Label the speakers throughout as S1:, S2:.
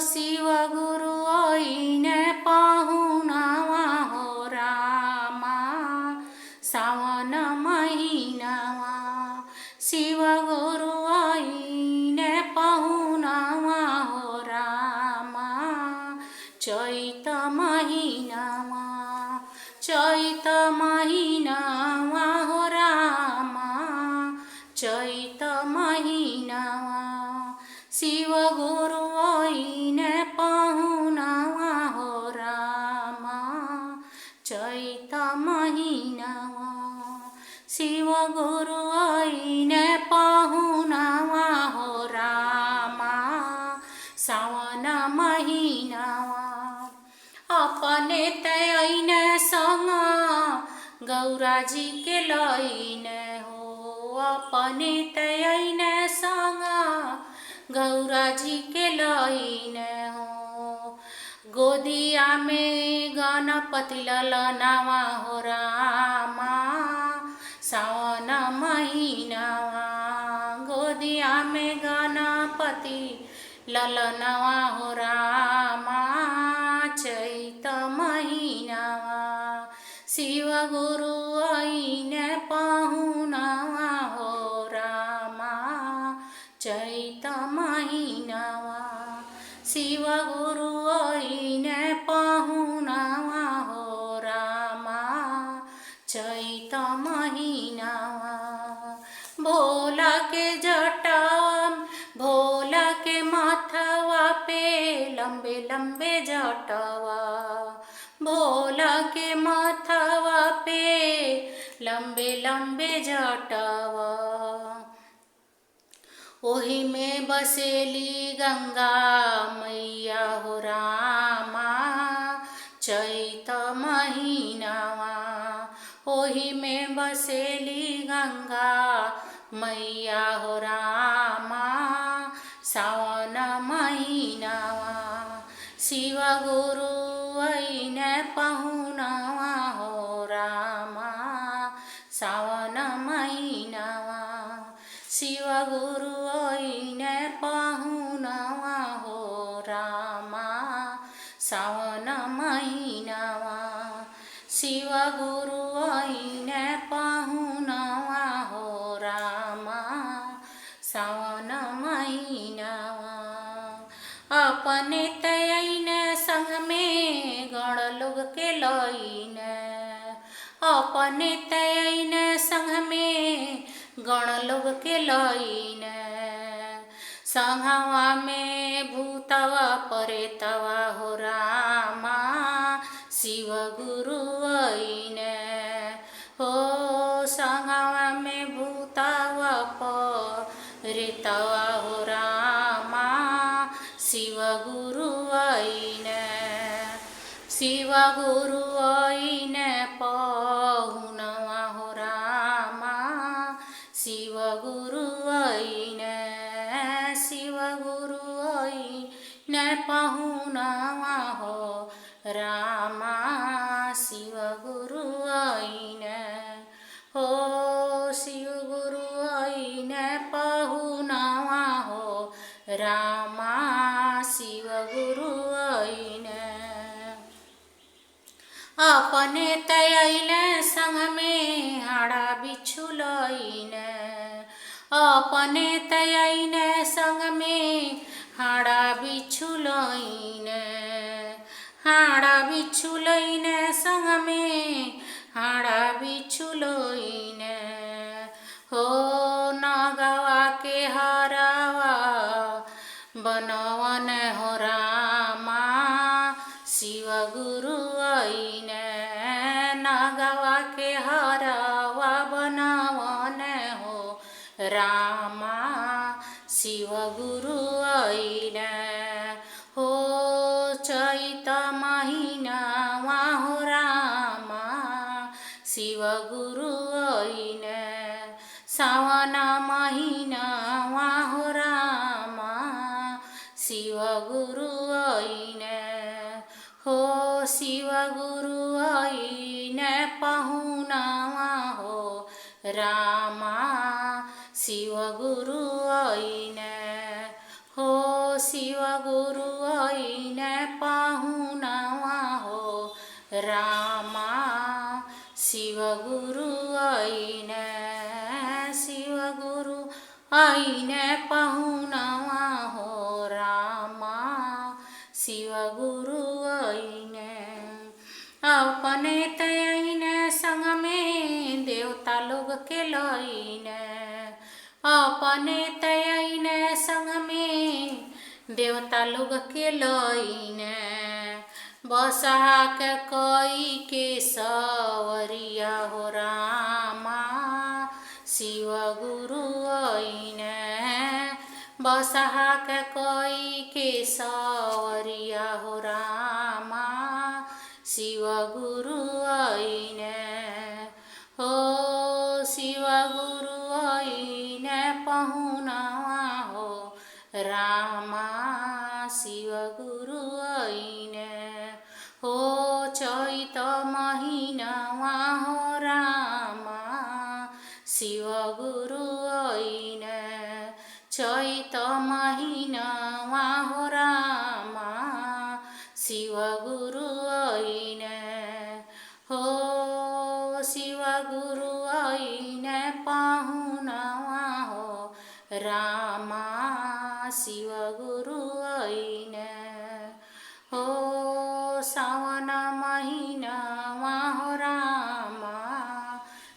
S1: शिव गुरु ऐने पाहुनावा हो रामा सावन महिनावा शिव गुरु ऐने पाहुनावा हो रामा चैत महिनावा हो रामा चैत महिनावा शिव गुरु ऐने पाहुनावा हो रामा चैत महिनावा शिव गुरु ऐने पाहुनावा हो रामा सावन महिनावा अपने तैने संग गौराजी के लैने हो अपने तैने संग गौराजी के लैने हो गोदिया में गणपति ललनावा हो रामा सावन महिनावा गोदिया में गणपति ललनावा हो रामा चैत महिनावा शिव गुरु ऐने पाहुनावा हो रामा चैत महिनावा शिव गुरु ऐने पाहुनावा हो रामा चैत महिनावा भोला के जटा भोला के माथवा पे लंबे लंबे जटवा भोला के माथवा पे लंबे लंबे जटवा ओही में बसेली गंगा मैया हो रामा चैत महिनावा ओही में बसेली गंगा मैया हो रामा सावन महिनावा शिव गुरु ऐने पाहुनावा हो रामा सावन महिनावा शिव गुरु ऐने पाहुनावा हो रामा सावन महिनावा शिव गुरु ऐने पाहुनावा हो रामा सावन महिनावा अपने तैने संग में गण लोग के लैने अपने तैने संग में गण लोग के लैने संघवा में भूतवा परेतवा हो रामा शिव गुरु ऐने हो संघवा में भूतवा परेतवा हो रामा शिव गुरु ऐने शिव गुरु ऐने पाहुनावा हो रामा शिव गुरु ऐने शिव गुरु ऐने पाहुनावा हो रामा शिव गुरु ऐने हो शिव गुरु ऐने पाहुनावा हो रामा शिव गुरु ऐने अपने तैले संग में हाड़ा बिच्छू लैने अपने तैने संग में हाड़ा बिच्छू लैने हाड़ा बिच्छू लैने संग में हाड़ा बिच्छू लैने हो नगवा के हरावा बनवन हो रामा शिव गुरु ऐने नगवा के हरावा बनवन हो रामा शिव गुरु ऐने हो चैत महिनावा हो रामा शिव गुरु ऐने सावन महिनावा हो रामा शिव गुरु ऐने हो शिव गुरु ऐने पाहुनावा हो रामा शिव गुरु ऐने हो शिव गुरु गुरु आईने पाहुनवा हो रामा शिव गुरु आईने पाहुनवा हो रामा शिव गुरु आईने अपने तयने संग में देवता लोग के लईने अपने तयने संग में देवता लोग के लईने बसहा के कोई के सवरिया हो रामा शिव गुरु आईने बसहा के कोई के सवरिया हो रामा शिव गुरु आईने हो शिव गुरु आईने पाहुनवा हो रामा शिव गुरु आईने हो चैत महीनवा हो रामा शिव गुरु आईने चैत महीनवा हो रामा शिव गुरु आईने हो शिव गुरु आईने पाहुनवा हो रामा शिव गुरु आईने हो सावन महीनवा हो रामा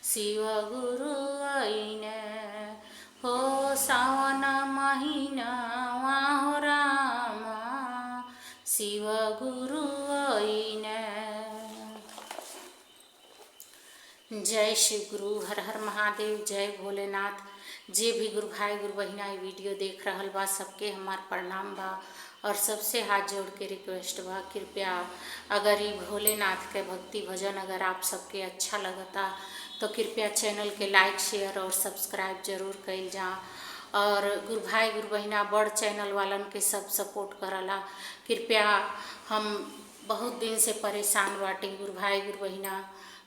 S1: शिव गुरु आईने हो सावन महीनवा हो रामा शिव गुरु आईने। जय शिव गुरु, हर हर महादेव, जय भोलेनाथ। जे भी गुरु भाई गुरु बहिना ये वीडियो देख रहल बा सबके हमार प्रणाम बा और सबसे हाथ जोड़ के रिक्वेस्ट बा कृपया अगर ये भोलेनाथ के भक्ति भजन अगर आप सबके अच्छा लगता तो कृपया चैनल के लाइक शेयर और सब्सक्राइब जरूर कइल जा। और गुरु भाई गुरु बहिना बड़ चैनल वालन के सब सपोर्ट करला। कृपया हम बहुत दिन से परेशान बाटी, गुरु भाई गुरु बहिना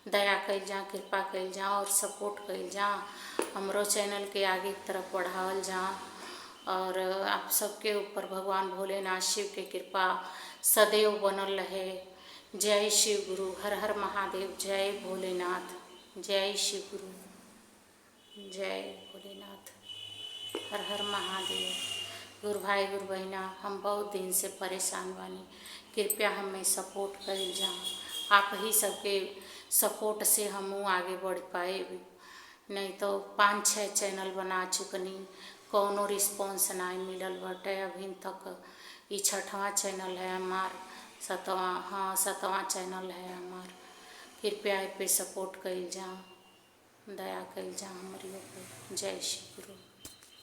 S1: दया कइल जा, कृपा कइल जा और सपोर्ट कइल जा, हमरो चैनल के आगे की तरफ बढ़ावल जा। और आप सबके ऊपर भगवान भोलेनाथ शिव के कृपा सदैव बनल रहे। जय शिव गुरु, हर हर महादेव, जय भोलेनाथ, जय शिव गुरु, जय भोलेनाथ, हर हर महादेव। गुरु भाई गुरु बहिना हम बहुत दिन से परेशान बानी, कृपया हमें सपोर्ट कइल जा। आप ही सबके सपोर्ट से हम आगे बढ़ पाए, नहीं तो 5-6 चैनल बना चुकनी, कौनो रिस्पॉन्स नहीं मिलल बटे अभी तक। ये 6वां चैनल है हमार, 7वां चैनल है हमार। कृपया पे सपोर्ट कइल जा, दया कइल जा हमारी ऊपर। जय श्री गुरु।